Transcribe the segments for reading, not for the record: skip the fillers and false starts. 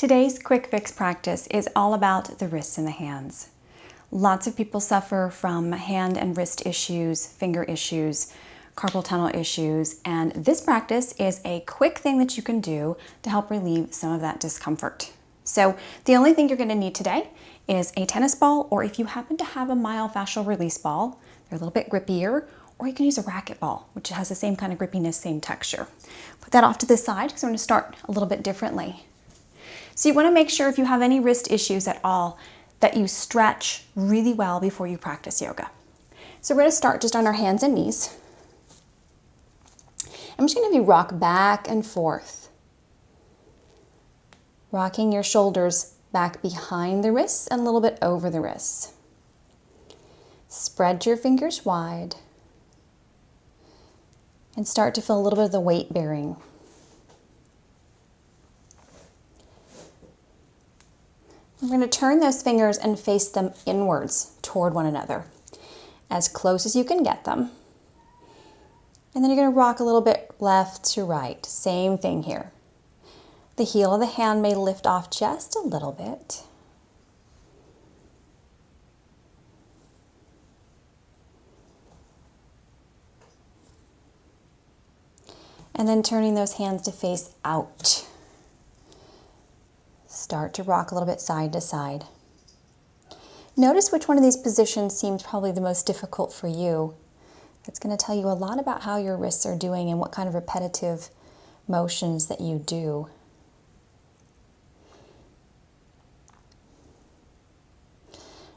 Today's quick fix practice is all about the wrists and the hands. Lots of people suffer from hand and wrist issues, finger issues, carpal tunnel issues, and this practice is a quick thing that you can do to help relieve some of that discomfort. So the only thing you're going to need today is a tennis ball, or if you happen to have a myofascial release ball, they're a little bit grippier, or you can use a racket ball, which has the same kind of grippiness, same texture. Put that off to the side because we're going to start a little bit differently. So you want to make sure if you have any wrist issues at all that you stretch really well before you practice yoga. So we're going to start just on our hands and knees. I'm just going to have you rock back and forth, rocking your shoulders back behind the wrists and a little bit over the wrists. Spread your fingers wide and start to feel a little bit of the weight bearing. We're going to turn those fingers and face them inwards toward one another, as close as you can get them. And then you're going to rock a little bit left to right. Same thing here. The heel of the hand may lift off just a little bit. And then turning those hands to face out. Start to rock a little bit side to side. Notice which one of these positions seems probably the most difficult for you. It's going to tell you a lot about how your wrists are doing and what kind of repetitive motions that you do.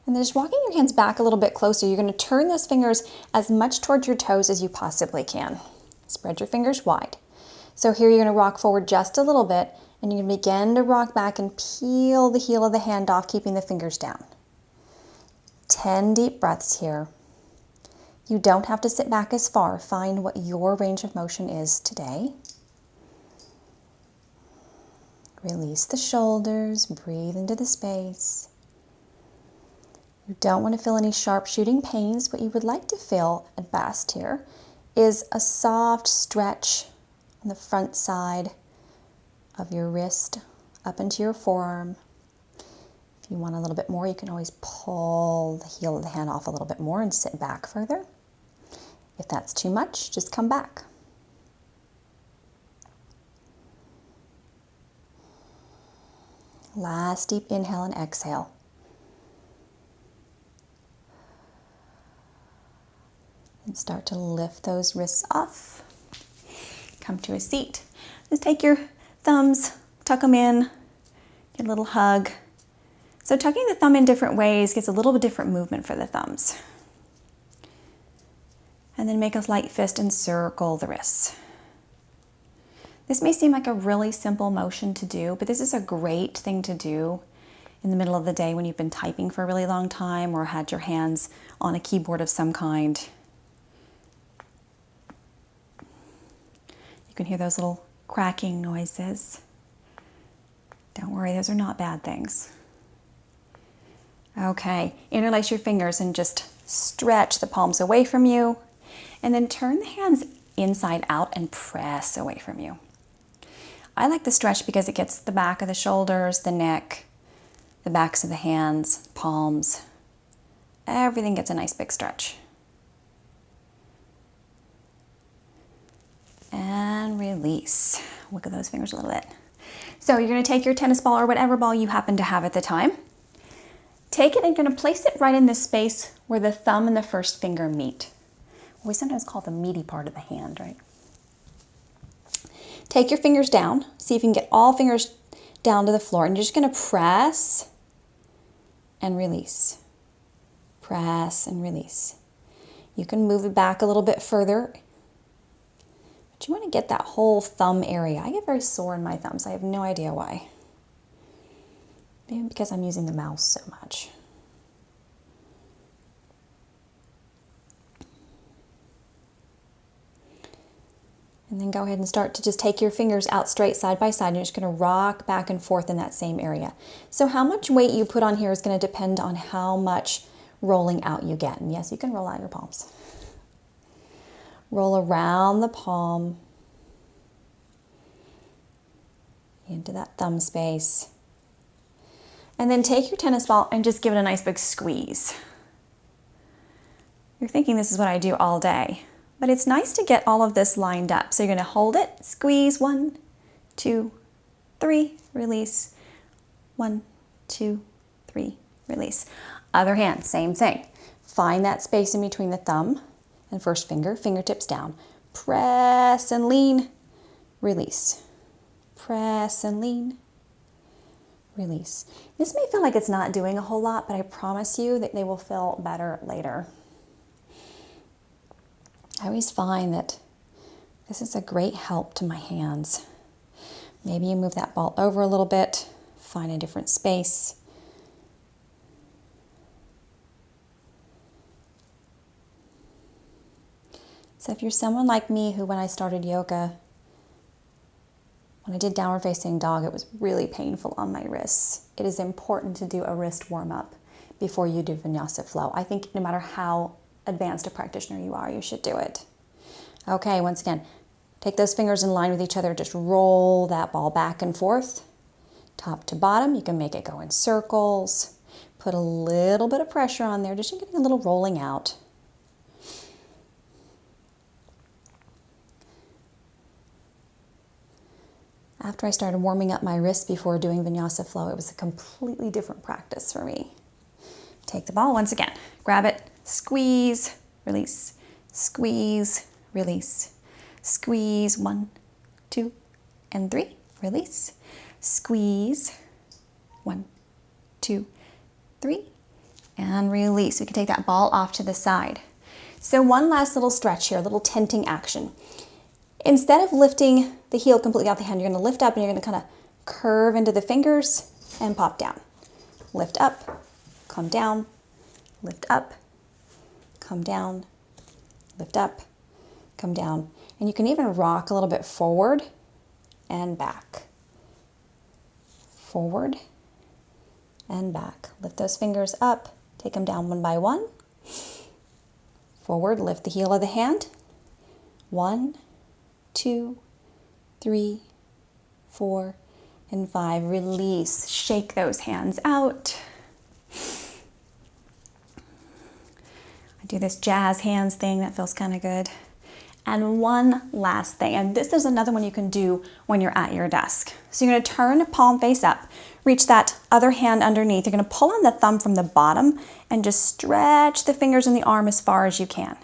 And then just walking your hands back a little bit closer, you're going to turn those fingers as much towards your toes as you possibly can. Spread your fingers wide. So here you're going to rock forward just a little bit, and you're going to begin to rock back and peel the heel of the hand off, keeping the fingers down. 10 deep breaths here. You don't have to sit back as far. Find what your range of motion is today. Release the shoulders, breathe into the space. You don't want to feel any sharp shooting pains. What you would like to feel at best here is a soft stretch on the front side of your wrist up into your forearm. If you want a little bit more, you can always pull the heel of the hand off a little bit more and sit back further. If that's too much, just come back. Last deep inhale and exhale. And start to lift those wrists off. Come to a seat. Just take your thumbs, tuck them in, get a little hug. So tucking the thumb in different ways gets a little bit different movement for the thumbs. And then make a light fist and circle the wrists. This may seem like a really simple motion to do, but this is a great thing to do in the middle of the day when you've been typing for a really long time or had your hands on a keyboard of some kind. You can hear those little cracking noises. Don't worry, those are not bad things. Okay, interlace your fingers and just stretch the palms away from you, and then turn the hands inside out and press away from you. I like the stretch because it gets the back of the shoulders, the neck, the backs of the hands, palms. Everything gets a nice big stretch. And release. Look at those fingers a little bit. So you're going to take your tennis ball or whatever ball you happen to have at the time. Take it and you're going to place it right in the space where the thumb and the first finger meet. We sometimes call it the meaty part of the hand, right? Take your fingers down. See if you can get all fingers down to the floor. And you're just going to press and release. Press and release. You can move it back a little bit further. But you want to get that whole thumb area. I get very sore in my thumbs. I have no idea why. Maybe because I'm using the mouse so much. And then go ahead and start to just take your fingers out straight side by side. And you're just going to rock back and forth in that same area. So how much weight you put on here is going to depend on how much rolling out you get. And yes, you can roll out your palms. Roll around the palm into that thumb space. And then take your tennis ball and just give it a nice big squeeze. You're thinking this is what I do all day, but it's nice to get all of this lined up. So you're gonna hold it, squeeze, 1, 2, 3, release, 1, 2, 3, release. Other hand, same thing. Find that space in between the thumb and first finger, fingertips down. Press and lean, release. Press and lean, release. This may feel like it's not doing a whole lot, but I promise you that they will feel better later. I always find that this is a great help to my hands. Maybe you move that ball over a little bit, find a different space. So if you're someone like me who, when I started yoga, when I did downward facing dog, it was really painful on my wrists. It is important to do a wrist warm up before you do vinyasa flow. I think no matter how advanced a practitioner you are, you should do it. Okay, once again, take those fingers in line with each other. Just roll that ball back and forth, top to bottom. You can make it go in circles. Put a little bit of pressure on there, just getting a little rolling out. After I started warming up my wrists before doing vinyasa flow, it was a completely different practice for me. Take the ball once again, grab it, squeeze, release, squeeze, release, squeeze, 1, 2, and 3, release, squeeze, 1, 2, 3, and release. We can take that ball off to the side. So one last little stretch here, a little tenting action. Instead of lifting the heel completely out the hand, you're going to lift up and you're going to kind of curve into the fingers and pop down. Lift up, come down, lift up, come down, lift up, come down. And you can even rock a little bit forward and back. Forward and back. Lift those fingers up, take them down one by one. Forward, lift the heel of the hand. 1, 2, 3, 4, and 5. Release. Shake those hands out. I do this jazz hands thing that feels kind of good. And one last thing, and this is another one you can do when you're at your desk. So you're going to turn palm face up, reach that other hand underneath. You're going to pull on the thumb from the bottom and just stretch the fingers in the arm as far as you can.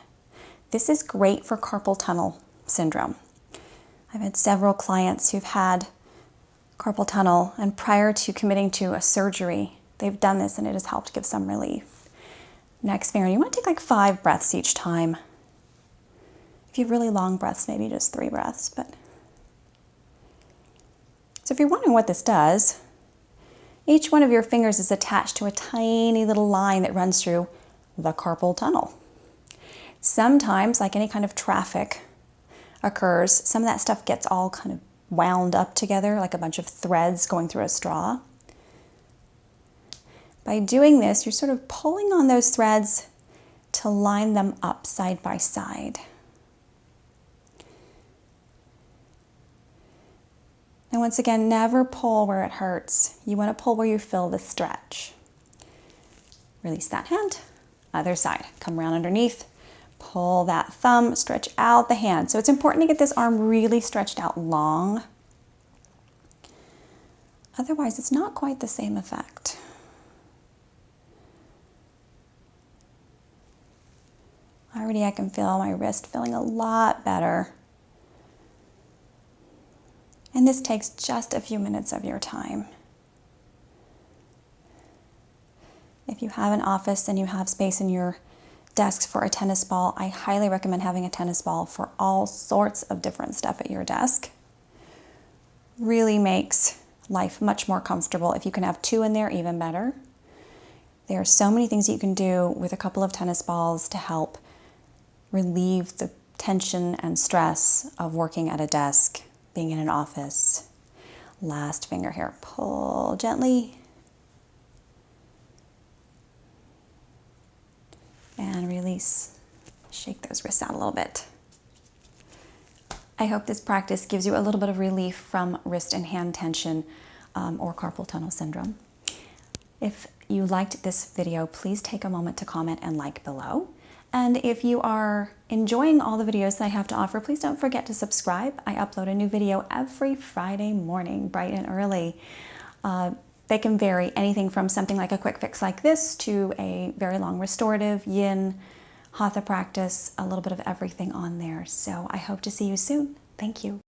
This is great for carpal tunnel syndrome. I've had several clients who've had carpal tunnel, and prior to committing to a surgery, they've done this and it has helped give some relief. Next finger, you want to take like 5 breaths each time. If you have really long breaths, maybe just 3 breaths. But so if you're wondering what this does, each one of your fingers is attached to a tiny little line that runs through the carpal tunnel. Sometimes, like any kind of traffic occurs, some of that stuff gets all kind of wound up together like a bunch of threads going through a straw. By doing this, you're sort of pulling on those threads to line them up side by side. And once again, never pull where it hurts. You want to pull where you feel the stretch. Release that hand. Other side. Come around underneath. Pull that thumb, stretch out the hand. So it's important to get this arm really stretched out long. Otherwise, it's not quite the same effect. Already I can feel my wrist feeling a lot better. And this takes just a few minutes of your time. If you have an office and you have space in your desks for a tennis ball, I highly recommend having a tennis ball for all sorts of different stuff at your desk. Really makes life much more comfortable. If you can have 2 in there, even better. There are so many things you can do with a couple of tennis balls to help relieve the tension and stress of working at a desk, being in an office. Last finger here, pull gently. And release. Shake those wrists out a little bit. I hope this practice gives you a little bit of relief from wrist and hand tension or carpal tunnel syndrome. If you liked this video, please take a moment to comment and like below. And if you are enjoying all the videos that I have to offer, please don't forget to subscribe. I upload a new video every Friday morning, bright and early. They can vary anything from something like a quick fix like this to a very long restorative, yin, hatha practice, a little bit of everything on there. So I hope to see you soon. Thank you.